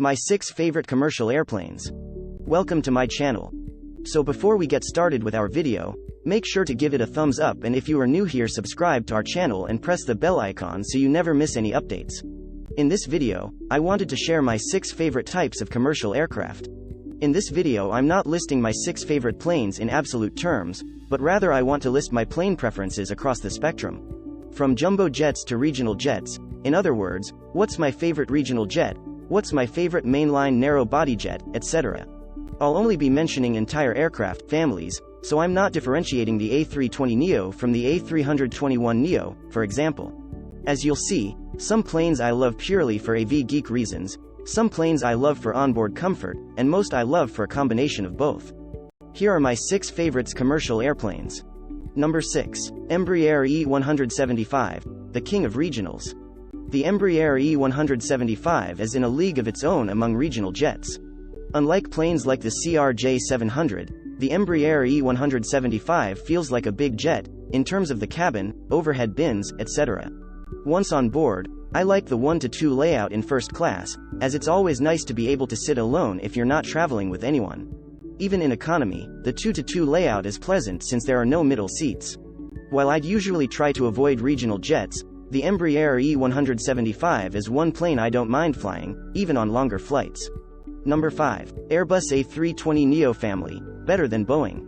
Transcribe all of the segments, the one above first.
My 6 favorite commercial airplanes. Welcome to my channel. So before we get started with our video, make sure to give it a thumbs up, and if you are new here, subscribe to our channel and press the bell icon so you never miss any updates. In this video, I wanted to share my 6 favorite types of commercial aircraft. In this video I'm not listing my 6 favorite planes in absolute terms, but rather I want to list my plane preferences across the spectrum. From jumbo jets to regional jets, in other words, what's my favorite regional jet, what's my favorite mainline narrow-body jet, etc. I'll only be mentioning entire aircraft families, so I'm not differentiating the A320neo from the A321neo, for example. As you'll see, some planes I love purely for AV geek reasons, some planes I love for onboard comfort, and most I love for a combination of both. Here are my 6 favorites commercial airplanes. Number 6. Embraer E175, the king of regionals. The Embraer E175 is in a league of its own among regional jets. Unlike planes like the CRJ700, the Embraer E175 feels like a big jet, in terms of the cabin, overhead bins, etc. Once on board, I like the 1-to-2 layout in first class, as it's always nice to be able to sit alone if you're not traveling with anyone. Even in economy, the 2-to-2 layout is pleasant since there are no middle seats. While I'd usually try to avoid regional jets, the Embraer E175 is one plane I don't mind flying, even on longer flights. Number 5. Airbus A320-neo family, better than Boeing.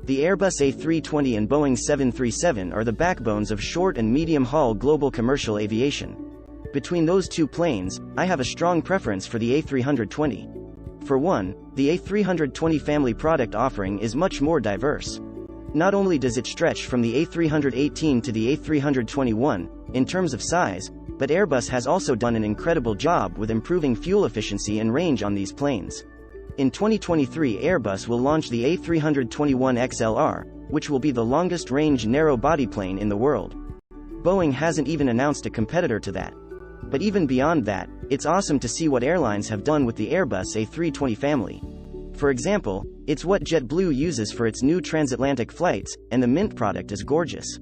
The Airbus A320 and Boeing 737 are the backbones of short and medium-haul global commercial aviation. Between those two planes, I have a strong preference for the A320. For one, the A320 family product offering is much more diverse. Not only does it stretch from the A318 to the A321, in terms of size, but Airbus has also done an incredible job with improving fuel efficiency and range on these planes. In 2023, Airbus will launch the A321XLR, which will be the longest-range narrow-body plane in the world. Boeing hasn't even announced a competitor to that. But even beyond that, it's awesome to see what airlines have done with the Airbus A320 family. For example, it's what JetBlue uses for its new transatlantic flights, and the Mint product is gorgeous.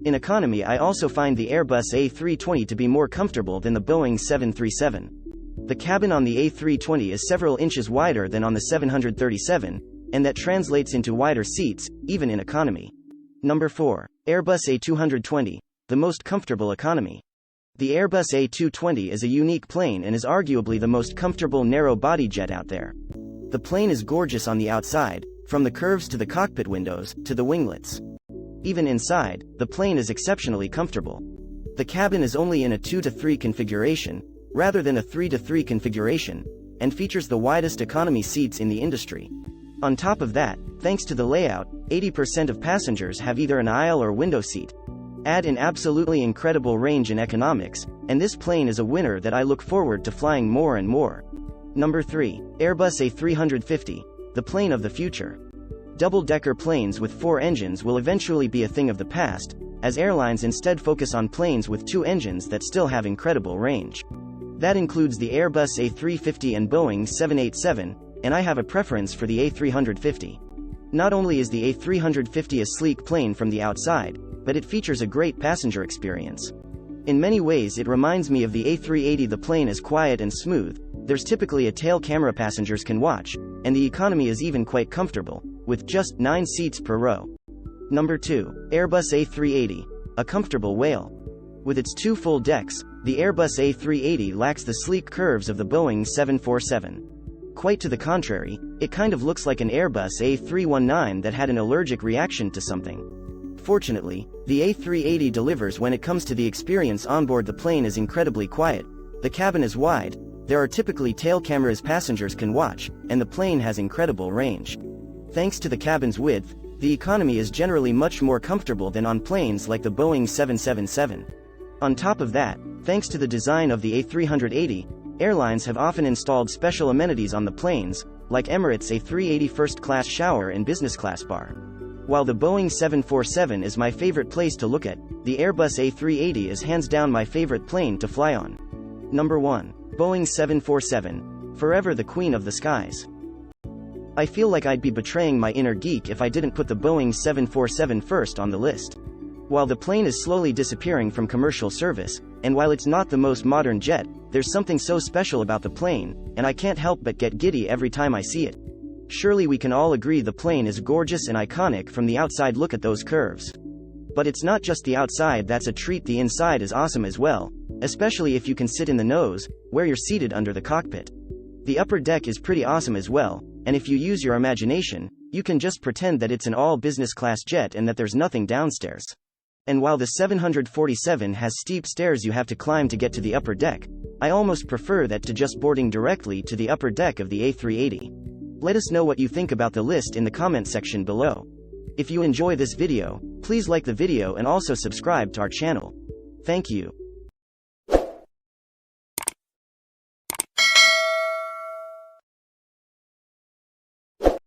In economy, I also find the Airbus A320 to be more comfortable than the Boeing 737. The cabin on the A320 is several inches wider than on the 737, and that translates into wider seats, even in economy. Number 4. Airbus A220, the most comfortable economy. The Airbus A220 is a unique plane and is arguably the most comfortable narrow-body jet out there. The plane is gorgeous on the outside, from the curves to the cockpit windows, to the winglets. Even inside, the plane is exceptionally comfortable. The cabin is only in a 2-to-3 configuration, rather than a 3-to-3 configuration, and features the widest economy seats in the industry. On top of that, thanks to the layout, 80% of passengers have either an aisle or window seat. Add in absolutely incredible range and economics, and this plane is a winner that I look forward to flying more and more. Number 3. Airbus A350, the plane of the future. Double-decker planes with 4 engines will eventually be a thing of the past, as airlines instead focus on planes with 2 engines that still have incredible range. That includes the Airbus A350 and Boeing 787, and I have a preference for the A350. Not only is the A350 a sleek plane from the outside, but it features a great passenger experience. In many ways it reminds me of the A380. The plane is quiet and smooth, there's typically a tail camera passengers can watch, and the economy is even quite comfortable, with just 9 seats per row. Number 2. Airbus A380, a comfortable whale. With its 2 full decks, the Airbus A380 lacks the sleek curves of the Boeing 747. Quite to the contrary, it kind of looks like an Airbus A319 that had an allergic reaction to something. Fortunately, the A380 delivers when it comes to the experience on board. The plane is incredibly quiet, the cabin is wide, there are typically tail cameras passengers can watch, and the plane has incredible range. Thanks to the cabin's width, the economy is generally much more comfortable than on planes like the Boeing 777. On top of that, thanks to the design of the A380, airlines have often installed special amenities on the planes, like Emirates A380 first-class shower and business-class bar. While the Boeing 747 is my favorite place to look at, the Airbus A380 is hands down my favorite plane to fly on. Number 1. Boeing 747, forever the queen of the skies. I feel like I'd be betraying my inner geek if I didn't put the Boeing 747 first on the list. While the plane is slowly disappearing from commercial service, and while it's not the most modern jet, There's something so special about the plane, and I can't help but get giddy every time I see it. Surely we can all agree the plane is gorgeous and iconic from the outside. Look at those curves. But it's not just the outside that's a treat, the inside is awesome as well, especially if you can sit in the nose, where you're seated under the cockpit. The upper deck is pretty awesome as well, and if you use your imagination, you can just pretend that it's an all-business class jet and that there's nothing downstairs. And while the 747 has steep stairs you have to climb to get to the upper deck, I almost prefer that to just boarding directly to the upper deck of the A380. Let us know what you think about the list in the comment section below. If you enjoy this video, please like the video and also subscribe to our channel. Thank you.